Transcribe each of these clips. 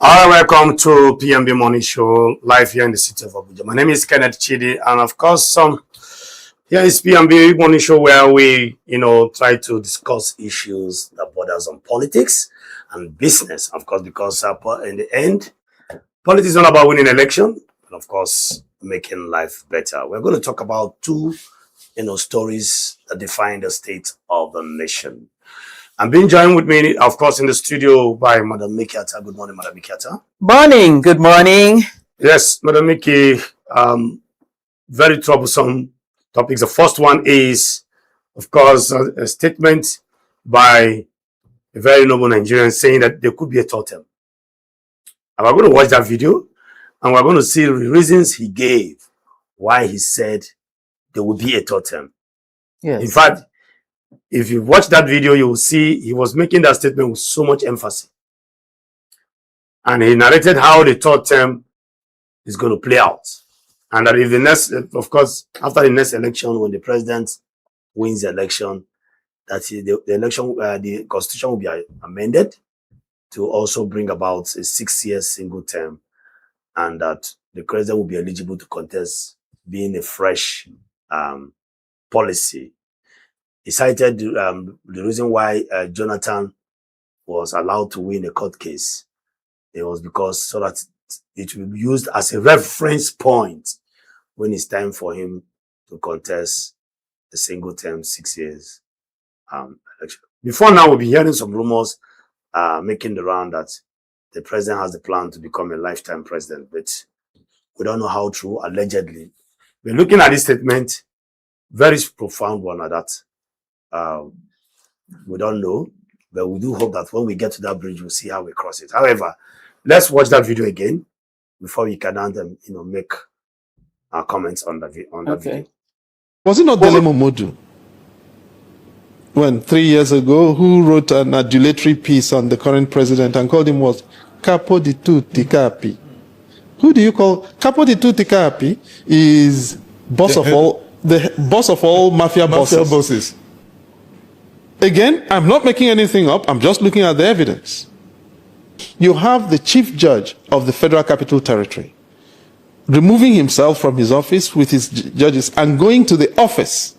All right, welcome to PMB Morning Show, live here in the city of Abuja. My name is Kenneth Chidi, and of course, here is PMB Morning Show where we, try to discuss issues that borders on politics and business. Of course, because in the end, politics is not about winning election, and of course, making life better. We're going to talk about two, stories that define the state of the nation. I'm being joined with me, of course, in the studio by Madam Mikiata. Good morning, Madam Mikiata. Morning. Good morning. Yes, Madam Miki, very troublesome topics. The first one is, of course, a statement by a very noble Nigerian saying that there could be a totem. And we're going to watch that video, and we're going to see the reasons he gave why he said there would be a totem. Yes. In fact, if you watch that video, you will see he was making that statement with so much emphasis. And he narrated how the third term is going to play out. And that if the next, of course, after the next election, when the president wins the election, that the constitution will be amended to also bring about a 6-year single term, and that the president will be eligible to contest, being a fresh policy. He cited the reason why Jonathan was allowed to win a court case. It was because so that it will be used as a reference point when it's time for him to contest a single term 6 years election. Before now, we'll be hearing some rumors making the round that the president has the plan to become a lifetime president, but we don't know how true. Allegedly, we're looking at this statement, very profound one at that. We don't know, but we do hope that when we get to that bridge, we'll see how we cross it. However, let's watch that video again before we can make our comments on that video. Was it not Dele Momodu when 3 years ago who wrote an adulatory piece on the current president and called him what? Capo di tutti capi. Who do you call Capo di tutti capi? Is the boss of all mafia bosses. Again, I'm not making anything up. I'm just looking at the evidence. You have the chief judge of the Federal Capital Territory removing himself from his office with his judges and going to the office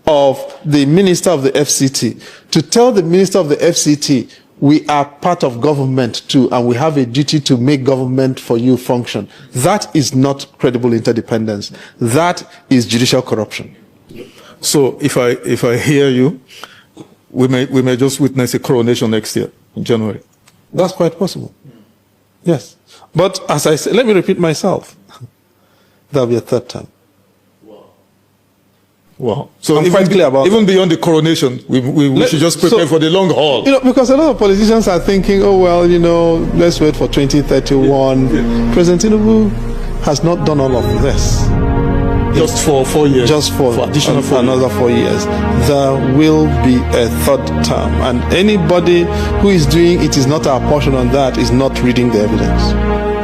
of the minister of the FCT to tell the minister of the FCT, we are part of government too, and we have a duty to make government for you function. That is not credible interdependence. That is judicial corruption. So if I hear you, we may just witness a coronation next year in January. That's quite possible. Yes. But as I said, let me repeat myself. There'll be a third term. Wow. So I'm quite clear about even beyond the coronation, we should just prepare for the long haul. Because a lot of politicians are thinking, oh, well, let's wait for 2031. Yeah. President Tinubu has not done all of this. Just for 4 years. Just for additional another 4 years. There will be a third term. And anybody who is doing it is not our portion on that is not reading the evidence.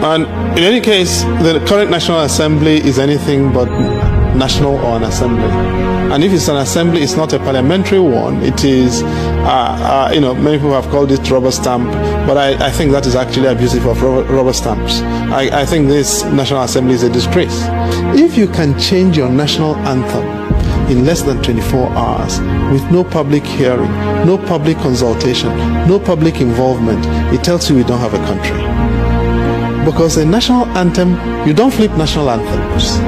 And in any case, the current National Assembly is anything but national or an assembly. And if it's an assembly, it's not a parliamentary one. It is, many people have called it rubber stamp, but I think that is actually abusive of rubber stamps. I think this National Assembly is a disgrace. If you can change your national anthem in less than 24 hours with no public hearing, no public consultation, no public involvement, it tells you we don't have a country. Because a national anthem, you don't flip national anthems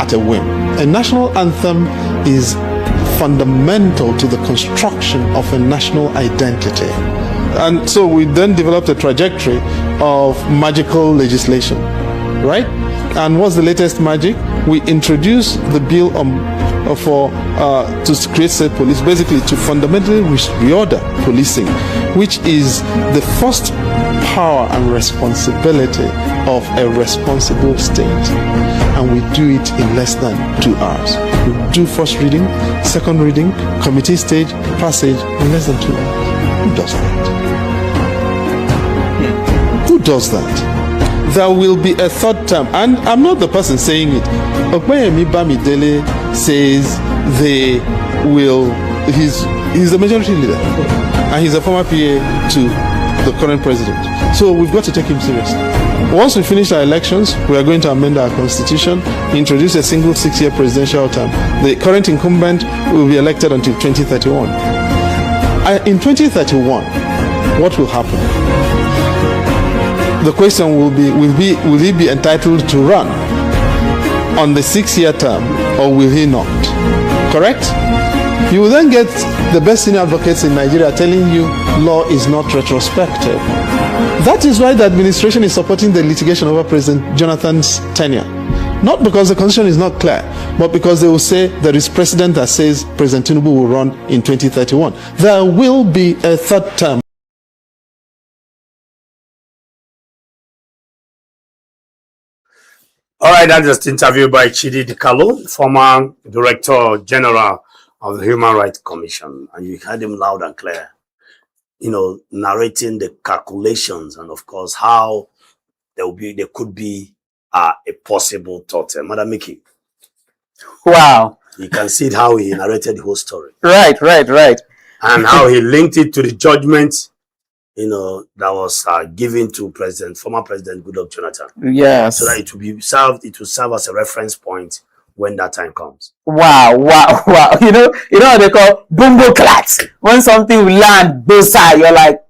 at a whim. A national anthem is fundamental to the construction of a national identity. And so we then developed a trajectory of magical legislation, right? And what's the latest magic? We introduced the bill to create state police, basically to fundamentally reorder policing, which is the first power and responsibility of a responsible state. And we do it in less than 2 hours. We do first reading, second reading, committee stage, passage in less than 2 hours. Who does that? Who does that? There will be a third term, and I'm not the person saying it. Okweyemi Bamidele says they will. He's the majority leader, and he's a former PA to the current president. So we've got to take him seriously. Once we finish our elections, we are going to amend our constitution, introduce a single 6-year presidential term. The current incumbent will be elected until 2031. In 2031, what will happen? The question will be, will he be entitled to run on the 6-year term, or will he not? Correct? You will then get the best senior advocates in Nigeria telling you law is not retrospective. That is why the administration is supporting the litigation over President Jonathan's tenure. Not because the constitution is not clear, but because they will say there is precedent that says President Tinubu will run in 2031. There will be a third term. All right, that is the interview by Chidi Odinkalu, former Director General of the Human Rights Commission. And you heard him loud and clear, narrating the calculations and, of course, how there could be a possible thought. Madam Mickey. Wow. You can see how he narrated the whole story. Right. And how he linked it to the judgment, that was given to former President Goodluck Jonathan. Yes. So that it will serve as a reference point when that time comes. Wow. You know what they call bumbo clats. When something will land both sides, you're like,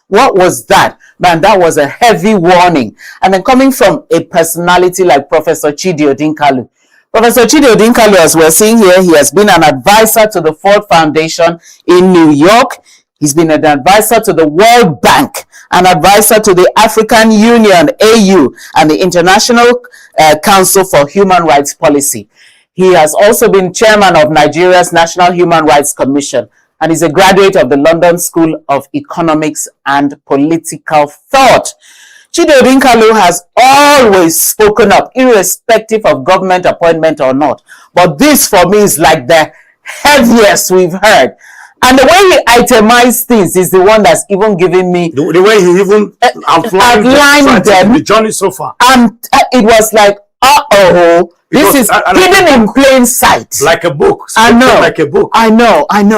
what was that? Man, that was a heavy warning. And then coming from a personality like Professor Chidi Odinkalu. Professor Chidi Odinkalu, as we're seeing here, he has been an advisor to the Ford Foundation in New York. He's been an advisor to the World Bank, an advisor to the African Union, AU, and the International Council for Human Rights Policy. He has also been chairman of Nigeria's National Human Rights Commission, and is a graduate of the London School of Economics and Political Thought. Chidi Odinkalu has always spoken up, irrespective of government appointment or not. But this, for me, is like the heaviest we've heard. And the way he itemized things is the one that's even giving me... The way he even outlined the journey so far. It was like, this is hidden in plain sight. Like a book. I know. Like a book. I know. And,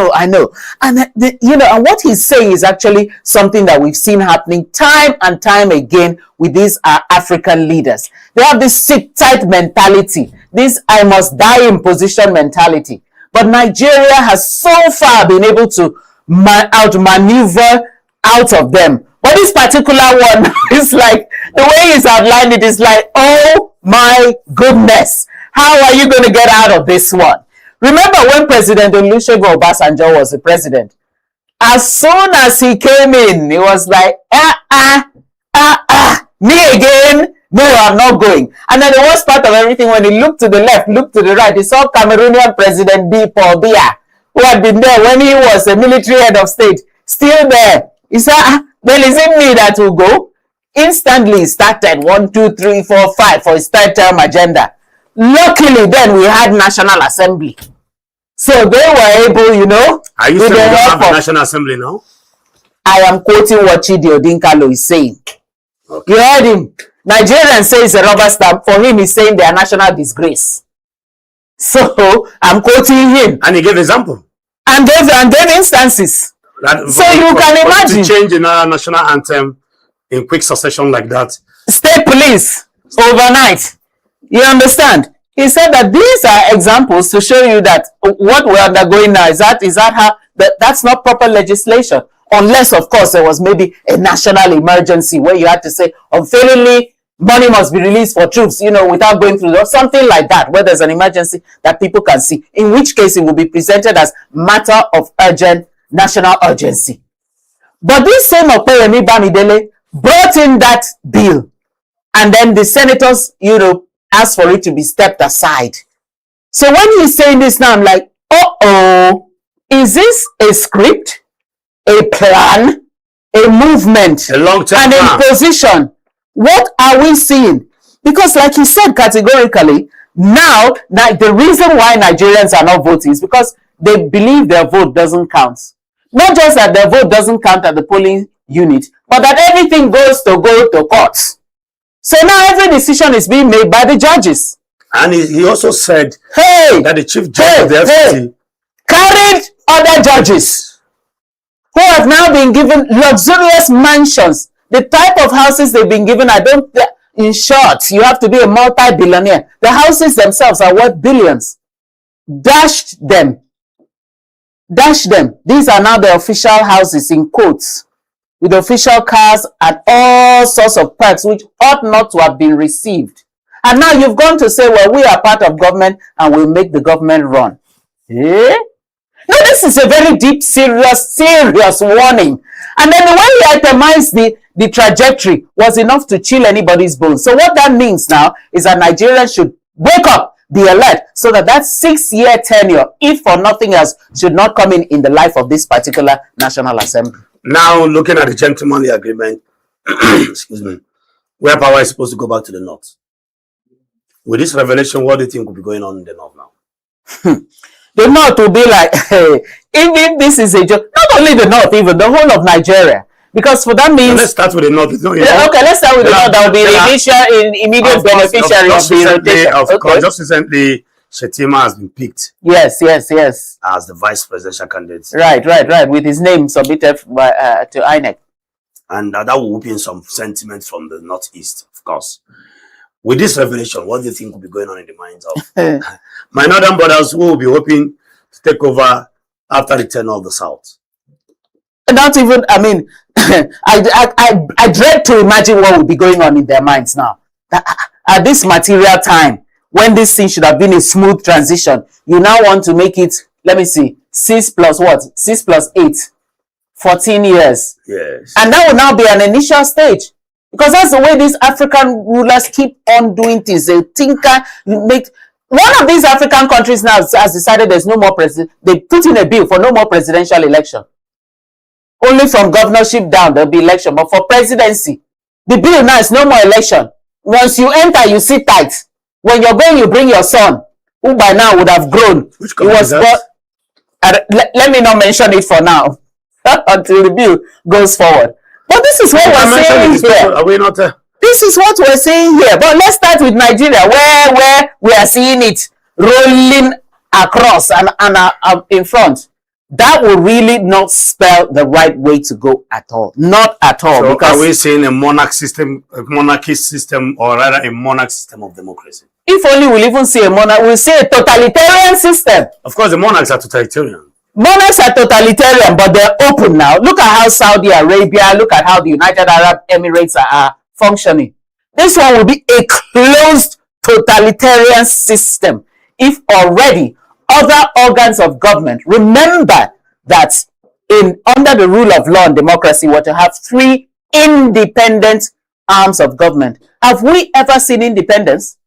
and what he's saying is actually something that we've seen happening time and time again with these African leaders. They have this sit-tight mentality, this I must die in position mentality. But Nigeria has so far been able to outmaneuver out of them. But this particular one is like, the way he's outlined it is like, oh my goodness, how are you going to get out of this one? Remember when President Olusegun Obasanjo was the president? As soon as he came in, he was like, me again? No, I'm not going. And then the worst part of everything, when he looked to the left, looked to the right, he saw Cameroonian President Paul Biya, who had been there when he was a military head of state, still there. He said, well, is it me that will go? Instantly started 1, 2, 3, 4, 5 for his third term agenda. Luckily, then we had National Assembly. So they were able, Are you saying we don't have a National Assembly now? I am quoting what Chidi Odinkalu is saying. Okay. You heard him. Nigerians say it's a rubber stamp. For him, he's saying they are national disgrace. So I'm quoting him. And he gave example. And gave instances. So you can imagine. To change in our national anthem in quick succession like that. State police overnight. You understand? He said that these are examples to show you that what we're undergoing now is that how that's not proper legislation. Unless, of course, there was maybe a national emergency where you had to say unfailingly money must be released for troops, without going through something like that, where there's an emergency that people can see, in which case it will be presented as matter of urgent national urgency. But this same Opeyemi Bamidele brought in that bill, and then the senators, asked for it to be stepped aside. So when he's saying this now, I'm like, is this a script, a plan, a movement, a long-term and a position? What are we seeing? Because like he said categorically, now the reason why Nigerians are not voting is because they believe their vote doesn't count. Not just that their vote doesn't count at the polling unit, but that everything goes to courts. So now every decision is being made by the judges. And he also said that the chief judge of the FCT carried other judges who have now been given luxurious mansions. The type of houses they've been given, in short, you have to be a multi-billionaire. The houses themselves are worth billions. Dash them. These are now the official houses, in quotes, with official cars and all sorts of perks which ought not to have been received. And now you've gone to say, well, we are part of government and we'll make the government run. Eh? No, this is a very deep, serious warning. And then the way he itemized the trajectory was enough to chill anybody's bones. So what that means now is that Nigerians should wake up, be alert, so that 6-year tenure, if for nothing else, should not come in the life of this particular National Assembly. Now, looking at the gentlemanly agreement, excuse me, where power is supposed to go back to the north. With this revelation, what do you think will be going on in the north now? The north will be like, hey, even this is a joke, not only the north, even the whole of Nigeria. Because for that means... So let's start with the north. Okay, let's start with the north. That will be the immediate beneficiary of the rotation. Of course, just recently, Shetima has been picked. Yes. As the vice presidential candidate. Right. With his name submitted to INEC. And that will whoop in some sentiment from the northeast, of course. With this revelation, what do you think will be going on in the minds of my northern brothers who will be hoping to take over after the tenure of the south? Not even, I mean, I dread to imagine what will be going on in their minds now. At this material time, when this thing should have been a smooth transition, you now want to make it, let me see, 6 plus what? 6 plus 8. 14 years. Yes. And that will now be an initial stage. Because that's the way these African rulers keep on doing things. They tinker, make... One of these African countries now has decided there's no more president. They put in a bill for no more presidential election. Only from governorship down, there'll be election. But for presidency, the bill now is no more election. Once you enter, you sit tight. When you're going, you bring your son, who by now would have grown. Which country is that? Let me not mention it for now, until the bill goes forward. But this is what we're saying here. Are we not? This is what we're saying here. But let's start with Nigeria, where we are seeing it rolling across and in front. That will really not spell the right way to go at all. Not at all. So because are we saying a monarchy system, or rather a monarch system of democracy? If only we'll even say a monarch, we'll say a totalitarian system. Of course, the monarchs are totalitarian. Monarchs are totalitarian, but they're open now. Look at how Saudi Arabia, look at how the United Arab Emirates are functioning. This one will be a closed totalitarian system. If already other organs of government, remember that under the rule of law and democracy, we're to have 3 independent arms of government. Have we ever seen independence?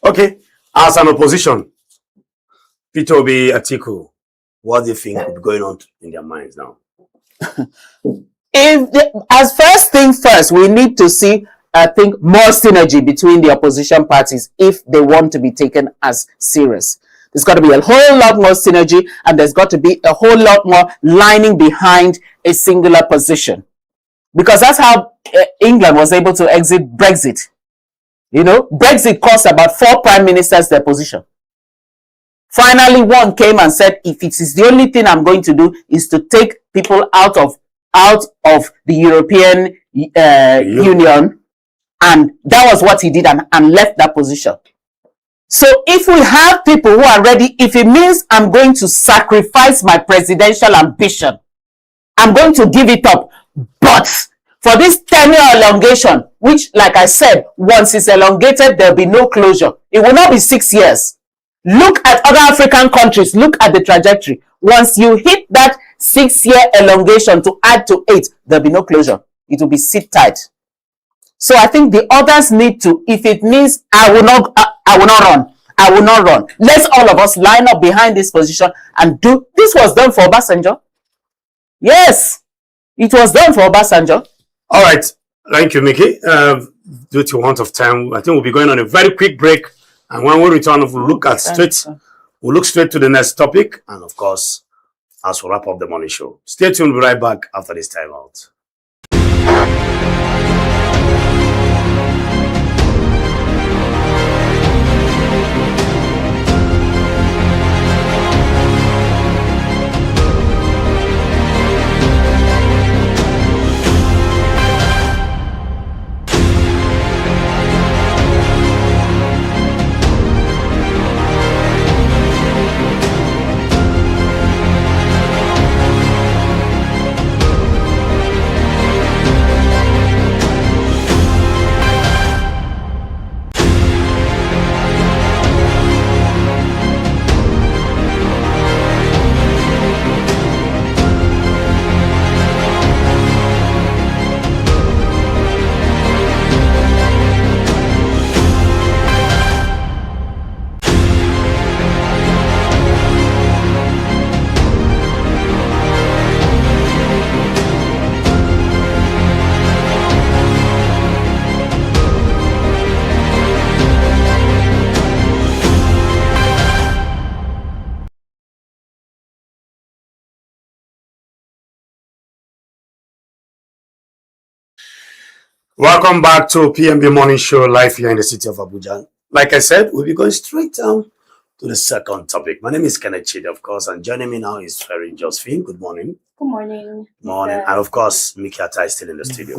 Okay, as an opposition, Peter Obi, Atiku, what do you think will be going on in their minds now? As first thing first, we need to see, I think, more synergy between the opposition parties if they want to be taken as serious. There's got to be a whole lot more synergy, and there's got to be a whole lot more lining behind a singular position. Because that's how England was able to exit Brexit. You know, Brexit cost about 4 prime ministers their position. Finally, one came and said, if it is the only thing I'm going to do is to take people out of the European Union, and that was what he did, and left that position. So if we have people who are ready, if it means I'm going to sacrifice my presidential ambition, I'm going to give it up. But for this tenure elongation, which, like I said, once it's elongated, there'll be no closure. It will not be 6 years. Look at other African countries. Look at the trajectory. Once you hit that 6-year elongation to add to 8, there'll be no closure. It will be sit tight. So I think the others need to, if it means I will not run. Let's all of us line up behind this position and do. This was done for Obasanjo. Yes, it was done for Obasanjo. All right. Thank you, Mickey. Due to want of time, I think we'll be going on a very quick break. And when we return, we'll look straight to the next topic. And of course, as we wrap up the morning show. Stay tuned. We'll be right back after this time out. Welcome back to PMB Morning Show live here in the city of Abuja. Like I said, we'll be going straight down to the second topic. My name is Chidi, of course, and joining me now is Ferry Josephine. Good morning. Good morning. Morning. And of course, Miki Atta is still in the studio.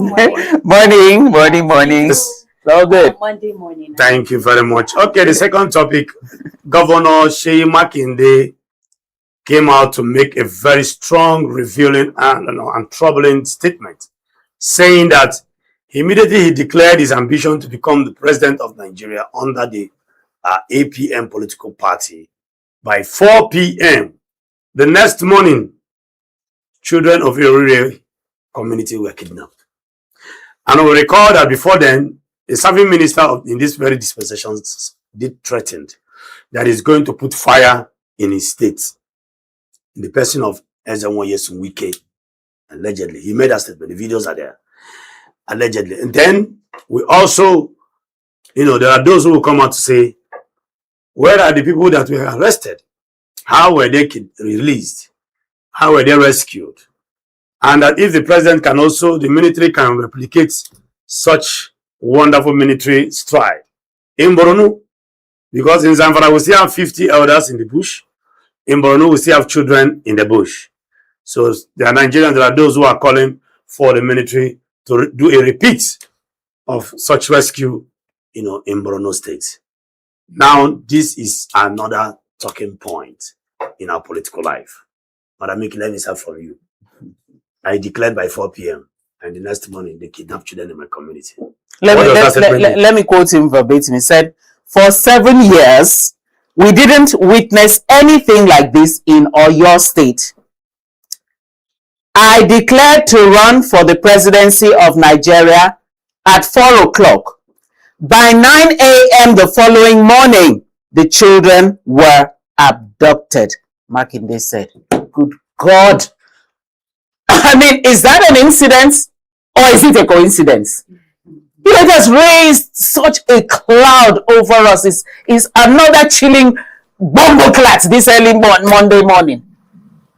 Morning. So good. Monday morning. Thank you very much. Okay, the second topic. Governor Seyi Makinde came out to make a very strong, revealing, and troubling statement, saying that immediately he declared his ambition to become the president of Nigeria under the APM political party. By 4 p.m. the next morning, children of Yorùbá community were kidnapped. And we recall that before then, the serving minister in this very dispensation did threaten that he's going to put fire in his state. In the person of Ezenwo Yesun Wike, allegedly. He made that statement. The videos are there. Allegedly. And then we also, there are those who will come out to say, where are the people that were arrested? How were they released? How were they rescued? And that if the president can also, the military can replicate such wonderful military stride in Borno, because in Zamfara we still have 50 elders in the bush. In Borno we still have children in the bush. So there are Nigerians, there are those who are calling for the military to do a repeat of such rescue, in Borno State. Now this is another talking point in our political life. Madam Miki, let me start from you. I declared by 4 p.m. and the next morning they kidnapped children in my community. Let me quote him verbatim. He said, for 7 years, we didn't witness anything like this in Oyo State. I declared to run for the presidency of Nigeria at 4 o'clock. By 9 a.m. the following morning, the children were abducted. Makinde said, good God. I mean, is that an incident or is it a coincidence? It has raised such a cloud over us. It's another chilling bumbleclat this early Monday morning.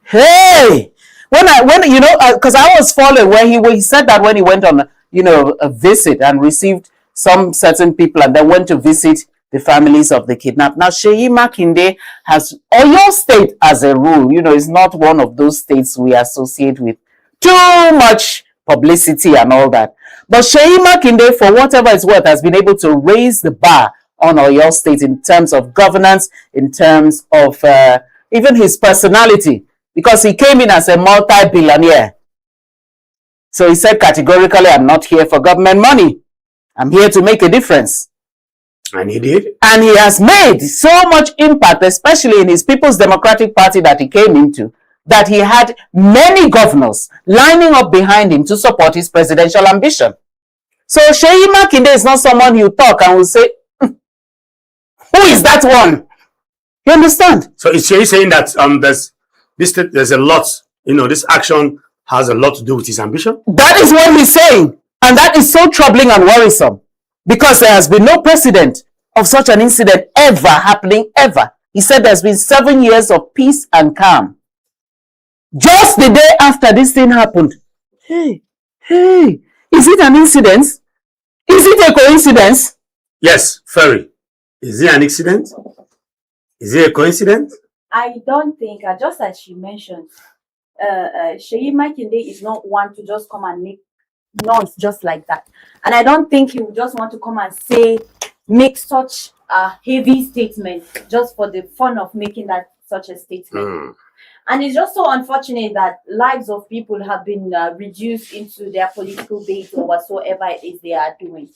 Hey, because I was following where he said that when he went on a visit and received some certain people and then went to visit the families of the kidnapped. Now, Seyi Makinde has Oyo State as a rule, is not one of those states we associate with too much publicity and all that. But Seyi Makinde, for whatever it's worth, has been able to raise the bar on Oyo State in terms of governance, in terms of even his personality, because he came in as a multi-billionaire. So he said categorically, I'm not here for government money. I'm here to make a difference. And he did. And he has made so much impact, especially in his People's Democratic Party that he came into, that he had many governors lining up behind him to support his presidential ambition. So Seyi Makinde is not someone you talk and will say, who is that one? You understand? So is Seyi saying that there's a lot, this action has a lot to do with his ambition? That is what he's saying. And that is so troubling and worrisome, because there has been no precedent of such an incident ever happening, ever. He said there's been 7 years of peace and calm. Just the day after this thing happened. Hey, is it an incident? Is it a coincidence? Yes, Ferry. Is it an accident? Is it a coincidence? I don't think, just as she mentioned, Seyi Makinde is not one to just come and make noise just like that. And I don't think he would just want to come and make such a heavy statement just for the fun of making such a statement. And it's just so unfortunate that lives of people have been reduced into their political base or whatsoever it is they are doing.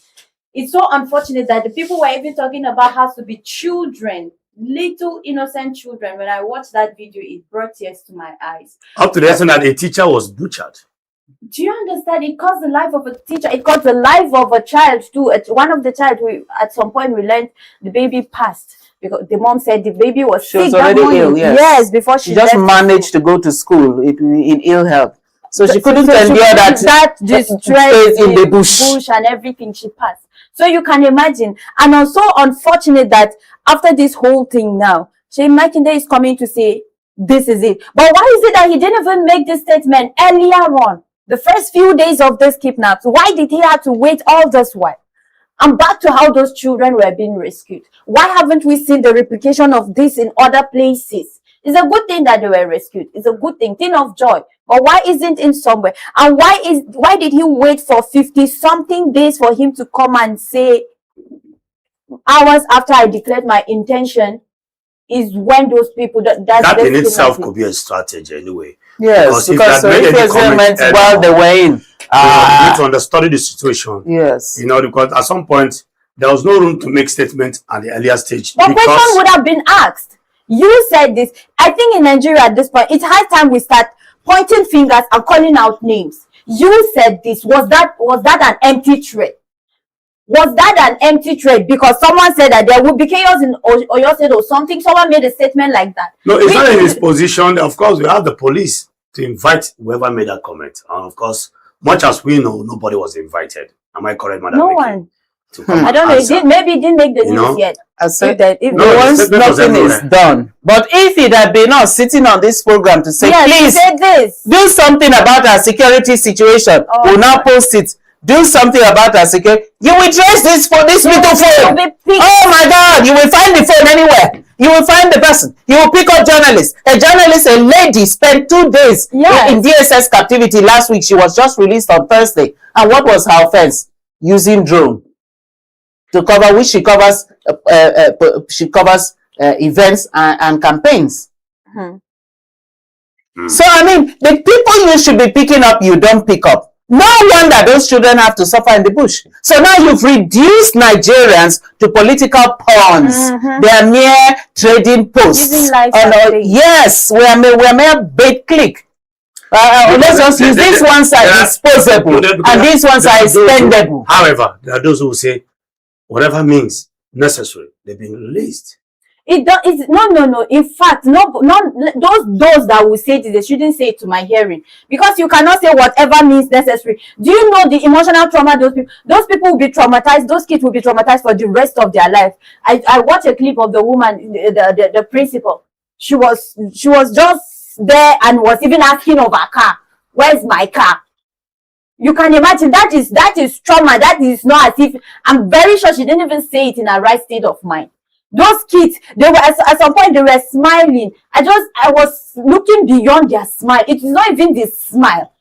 It's so unfortunate that the people we're even talking about has to be children, little innocent children. When I watched that video, it brought tears to my eyes. Up to the extent that a teacher was butchered. Do you understand? It cost the life of a teacher. It cost the life of a child too. One of the child, at some point, we learned the baby passed because the mom said the baby was sick. She was already ill. Yes, before she just managed to go to school in ill health, so she couldn't endure that distress in the bush and everything. She passed. So you can imagine, and also unfortunate that after this whole thing now, Seyi Makinde is coming to say this is it. But why is it that he didn't even make this statement earlier on? The first few days of this kidnaps, why did he have to wait all this while? And back to how those children were being rescued. Why haven't we seen the replication of this in other places? It's a good thing that they were rescued. It's a good thing of joy. But why isn't it somewhere? And why did he wait for 50-something days for him to come and say, hours after I declared my intention, is when those people that in itself could be a strategy anyway. Yes, because if meant while they were in, you need to understudy the situation. Yes, you know, because at some point there was no room to make statements at the earlier stage. But question would have been asked. You said this. I think in Nigeria at this point, it's high time we start pointing fingers and calling out names. You said this. Was that an empty threat? Was that an empty threat? Because someone said that there would be chaos in Oyo State or something. Someone made a statement like that. No, it's not in his position. Of course, we have the police to invite whoever made that comment. And of course, much as we know, nobody was invited. Am I correct, Madam? No one. I don't know. Maybe it didn't make the news yet. I said that once nothing is done. But if it had been us sitting on this program to say, please do something about our security situation, we'll now post it. Do something about our security. You will trace this for this little phone. Oh my God! You will find the phone anywhere. You will find the person. You will pick up journalists. A lady, spent 2 days in DSS captivity last week. She was just released on Thursday. And what was her offense? Using drone to cover, which she covers. She covers events and campaigns. So I mean, the people you should be picking up, you don't pick up. No wonder those children have to suffer in the bush. So now you've reduced Nigerians to political pawns. They are mere trading posts. Yes, we are mere bait click. Let's just use these ones are disposable and these ones are expendable. However, there are those who say, whatever means necessary, they've been released. No. In fact, those that will say this, they shouldn't say it to my hearing, because you cannot say whatever means necessary. Do you know the emotional trauma those people will be traumatized? Those kids will be traumatized for the rest of their life. I watched a clip of the woman, the principal. She was just there and was even asking of her car, "Where's my car?" You can imagine that is trauma. That is not as if, I'm very sure she didn't even say it in her right state of mind. Those kids, they were at some point they were smiling. I was looking beyond their smile. It is not even the smile.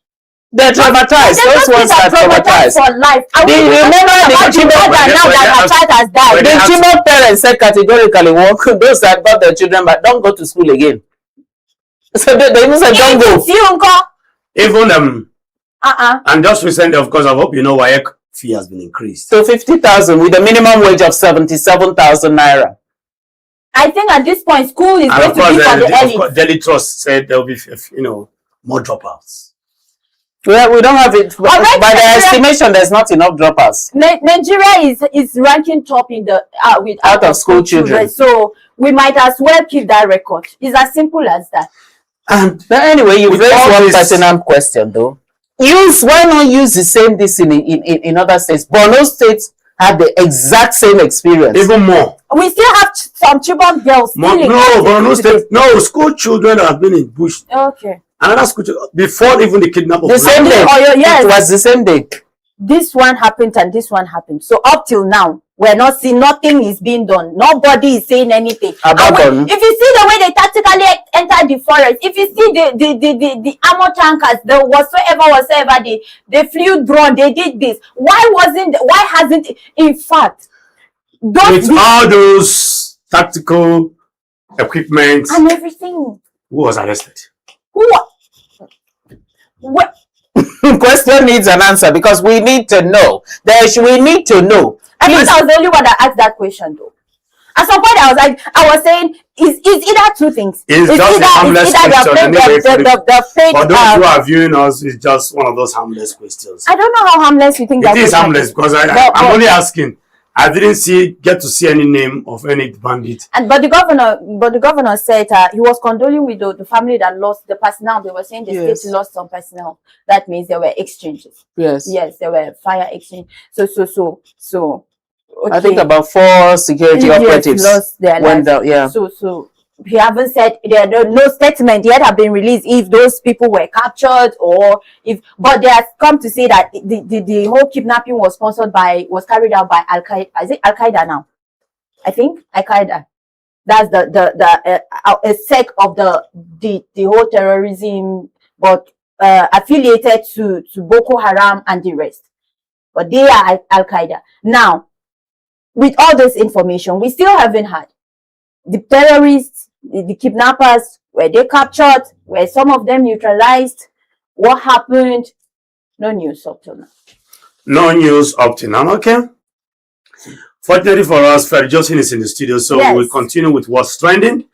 They're traumatized. Those ones are traumatized for life. Do you remember the Chimo now that her child has died? The Chimo parents said categorically, those that got their children, but don't go to school again. So they even said, don't go. Even and just recently, of course, I hope you know why fee has been increased to 50,000 with a minimum wage of 77,000 naira. I think at this point, school is going to be for the elite. Daily Trust said there will be, more dropouts. Well, we don't have it. By the estimation, there's not enough dropouts. Nigeria is ranking top in the with out of school children. So we might as well keep that record. It's as simple as that. But anyway, you raised one pertinent question though. Why not use the same this in other states? Borno State had the exact same experience. Even more. We still have some Chibok girls. Borno State. No, school children have been in bush. Okay. Another school before even the kidnapping. The same day. Yes. It was the same day. This one happened and this one happened. So up till now, we're not seeing, nothing is being done. Nobody is saying anything. If you see the way they tactically entered the forest, if you see the armor tankers, the whatsoever they flew drone, they did this. Why hasn't, in fact, with all those tactical equipment and everything, who was arrested? What? Question needs an answer because we need to know. We need to know. I thought I was the only one that asked that question though. At some point I was saying, it's either two things. It's just a harmless question. For those who are viewing us, it's just one of those harmless questions. I don't know how harmless you think that is. It is harmless because I'm only asking. I didn't get to see any name of any bandit. But the governor said he was condoling with the family that lost the personnel. They were saying the state lost some personnel. That means there were exchanges. Yes, there were fire exchange. So. Okay. I think about 4 security operatives lost their lives. Went down. Yeah. So he haven't said, there no statement yet have been released if those people were captured or if, but they have come to say that the whole kidnapping was carried out by Al Qaeda. Is it Al Qaeda now? I think Al Qaeda. That's a sect of the whole terrorism, but affiliated to Boko Haram and the rest. But they are Al Qaeda. Now, with all this information, we still haven't had the terrorists, the kidnappers, were they captured? Were some of them neutralized? What happened? No news up till now. No news up till now, okay? Fortunately for us, Ferry Johnson is in the studio, so Yes. we'll continue with what's trending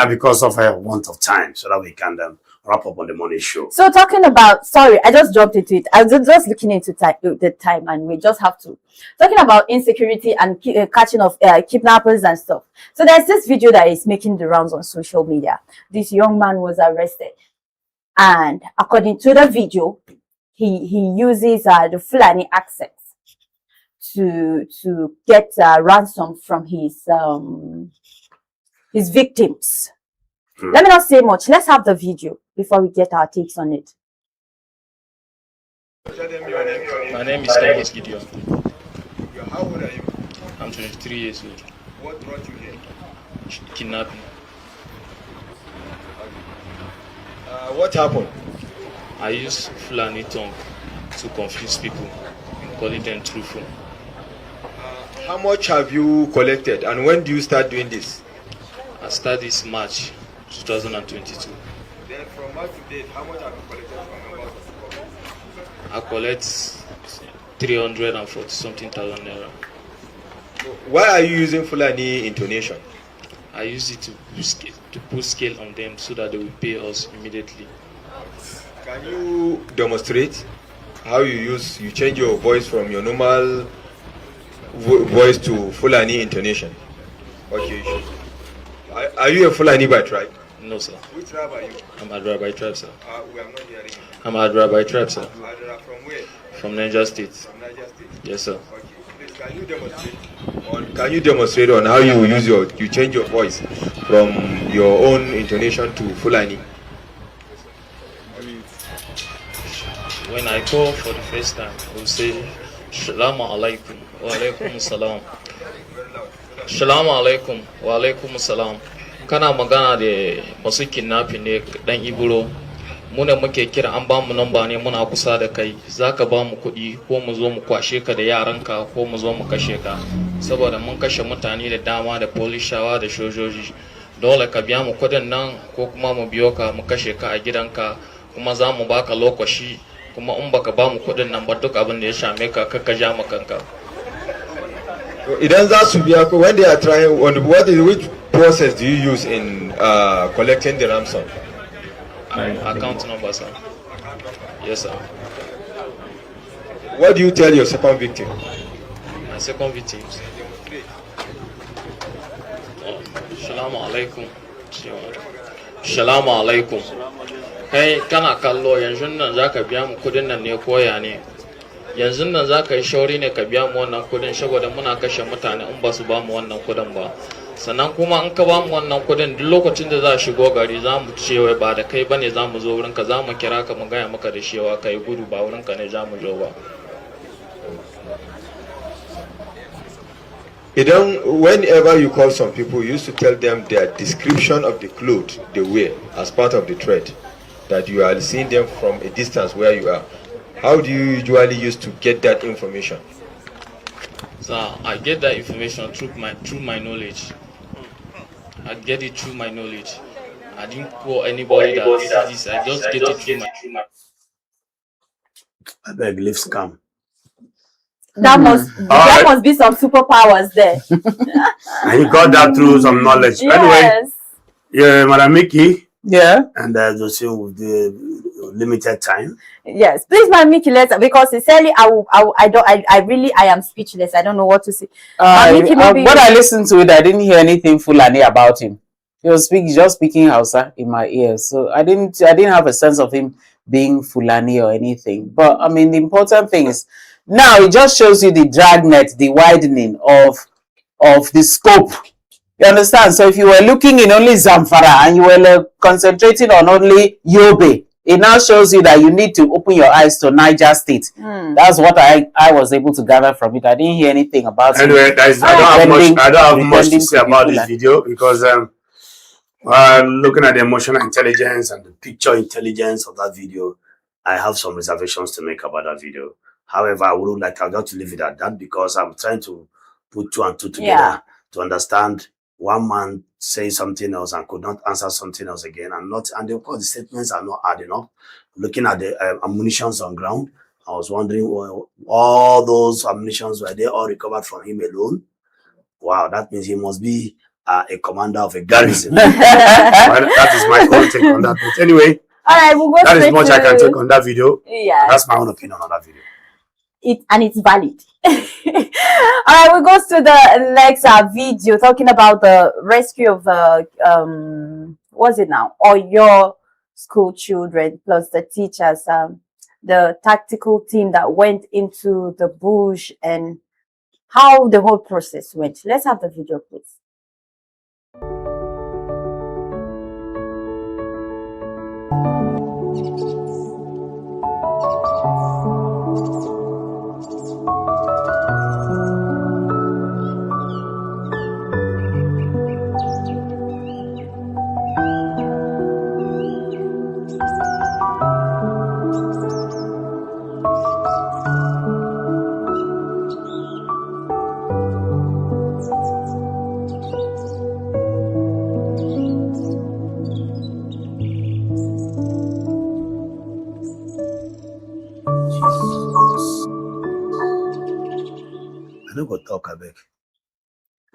because of a want of time, so that we can wrap up on the morning show. So talking about, sorry, I just jumped into it. I was just looking into the time, and we just have to. Talking about insecurity and catching of kidnappers and stuff. So there's this video that is making the rounds on social media. This young man was arrested. And according to the video, he uses the Fulani accent to get ransom from his victims. Let me not say much. Let's have the video before we get our takes on it. My name is Thomas Gideon. How old are you? I'm 23 years old. What brought you here? Kidnapping. What happened? I use Fulani tongue to confuse people, calling them truthful. How much have you collected and when do you start doing this? I started this March 2022. Then from March to date, how much have you collected from members of the public? I collect 340 something thousand naira. Why are you using Fulani intonation? I use it to put scale on them so that they will pay us immediately. Can you demonstrate how you change your voice from your normal voice to Fulani intonation? Okay, sure. Are you a Fulani by tribe? No, sir. Which tribe are you? I'm Adra by tribe, sir. We are not hearing you. I'm Adra by tribe, sir. Adra from where? From Niger State. From Niger State? Yes, sir. Okay. Please, can you demonstrate on how you change your voice from your own intonation to Fulani? When I call for the first time, I will say, Shalama alaikum, wa alaikum salam. Shalama alaikum, wa alaikum salam. Kana magana da masu kidnapping ne dan Ibro. Mu ne muke kira, an ba mu namba ne, muna kusa da kai. Zaka ba mu kuɗi ko mu zo mu kwashe ka da yaranka ko mu zo mu kashe ka. Saboda mun kashe mutane da dama da polishawa da sojoji. Dole ka biya mu kuɗin nan ko kuma mu biyo ka mu kashe ka a gidanka, kuma za mu baka lokaci, kuma in baka ba mu kuɗin nan ba duk abin da ya shame ka ka ja mu kanka. Idan za su biya ko, when they are trying, which process do you use in collecting the ransom? Account number, sir. Yes, sir. What do you tell your second victim? My second victim. Shalom alaikum. Shalom alaikum. Kai kana kallo yanzu nan zaka biya mu kudin nan ne koya ne? Yanzu nan zaka yi shauri ne ka biya mu wannan kudin saboda muna kashe mutane in ba su ba mu wannan kudin ba. Sannan kuma in ka ba mu wannan kudin duk lokacin da za a shigo gari za mu cewa ba da kai bane za mu zo wurinka, za mu kira ka mu gaya maka da cewa kai gudu ba wurinka ne za mu zo ba. Whenever you call some people, you used to tell them their description of the clothes they wear as part of the threat, that you are seeing them from a distance where you are. How do you usually use to get that information? So I get that information through my knowledge. I get it through my knowledge. I didn't call anybody that sees this. I just get it through my. I beg, leave scam. That must be some superpowers there. And you got that through some knowledge. Yes. Anyway, yeah, Madam Mickey. Yeah. And just with the limited time. Yes, please, my Mickey, because sincerely, I am speechless. I don't know what to say. Mickey, When I listened to it, I didn't hear anything Fulani about him. He was just speaking Hausa in my ears, so I didn't have a sense of him being Fulani or anything. But I mean, the important thing is now it just shows you the dragnet, the widening of the scope You understand? So if you were looking in only Zamfara and you were concentrating on only Yobe, it now shows you that you need to open your eyes to Niger State. That's what I was able to gather from it. I didn't hear anything about anyway, it. I don't have much to say about this video because looking at the emotional intelligence and the picture intelligence of that video, I have some reservations to make about that video. However, I would like to leave it at that because I'm trying to put 2 and 2 together to understand one man say something else and could not answer something else again, and of course the statements are not adding up. Looking at the ammunitions on ground, I was wondering, well, all those ammunitions, were they all recovered from him alone? Wow, that means he must be a commander of a garrison. Well, that is my own take on that. But anyway, all right, we'll go that is much I can take on that video. Yeah, that's my own opinion on that video. It's valid. All right, we go to the next video talking about the rescue of the what's it now? Or your school children plus the teachers, the tactical team that went into the bush and how the whole process went. Let's have the video, please.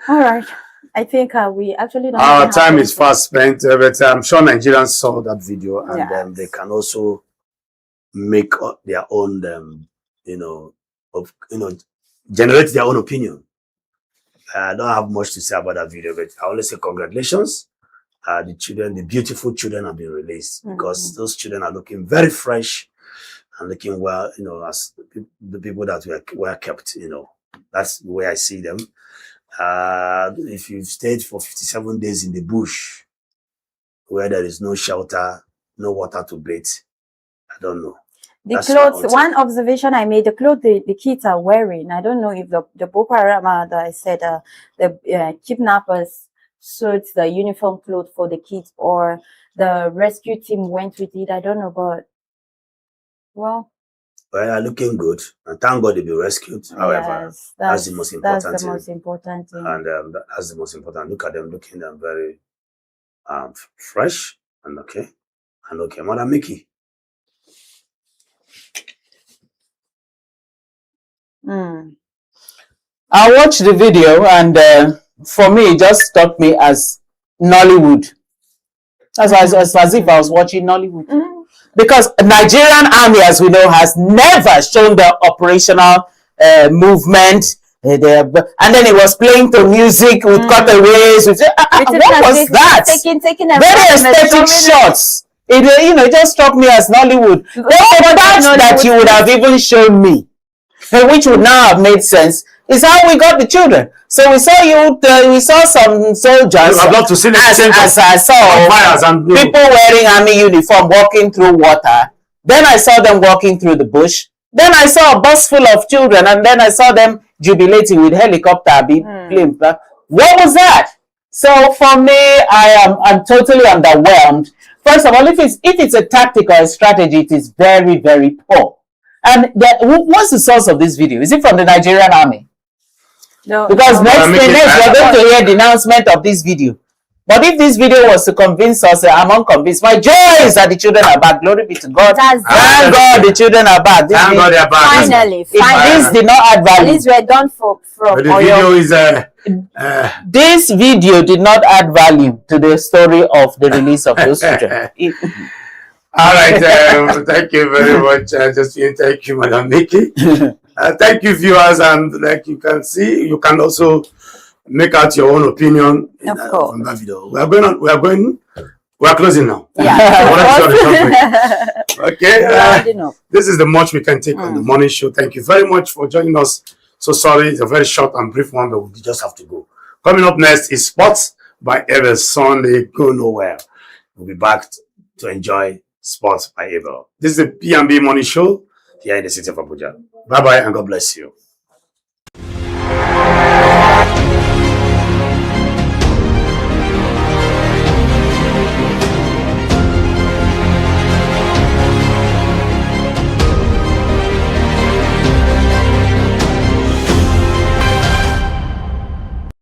All right, I think we actually don't. Our time is fast spent, but I'm sure Nigerians saw that video and they can also make their own, generate their own opinion. I don't have much to say about that video, but I only say congratulations. The children, the beautiful children, have been released because those children are looking very fresh and looking well, as the people that were kept. That's the way I see them. If you've stayed for 57 days in the bush where there is no shelter, no water to bathe, I don't know. The clothes, one observation I made, the clothes the kids are wearing, I don't know if the Boko Haram that I said the kidnappers sewed the uniform clothes for the kids or the rescue team went with it. I don't know, but well, they are looking good, and thank God they'll be rescued. However, that's the most important thing. That's the most important thing. And that's the most important. Look at them looking very fresh and okay. And okay, Mother Mickey. I watched the video and for me, it just struck me as Nollywood. That's why it's as if I was watching Nollywood. Because Nigerian army, as we know, has never shown the operational movement. And then it was playing to music with cutaways. What was that? Very aesthetic shots. It just struck me as Nollywood. There were parts that you would have even shown me, which would now have made sense, is how we got the children. So we saw we saw some soldiers. I'd love to see as I saw people wearing army uniform walking through water. Then I saw them walking through the bush. Then I saw a bus full of children, and then I saw them jubilating with helicopter plane. What was that? So for me, I'm totally underwhelmed. First of all, if it's a tactic or a strategy, it is very, very poor. And what's the source of this video? Is it from the Nigerian army? No. Because next we're going to hear the announcement of this video. But if this video was to convince us, I'm unconvinced. My joy is that the children are back. Glory be to God. Thank God the children are back. Thank God they are back. Finally. This did not add value. At least we're done from the video is this video did not add value to the story of the release of those children. All right, thank you very much, Josephine. Thank you, Madam Mickey. Thank you, viewers, and like you can see, you can also make out your own opinion from that video. We are closing now. Yeah. Okay. This is the much we can take on the morning show. Thank you very much for joining us. So sorry, it's a very short and brief one, but we just have to go. Coming up next is Sports by Abel. Sunday, go nowhere. We'll be back to enjoy Sports by Abel. This is the P&B Morning Show here in the city of Abuja. Bye-bye and God bless you.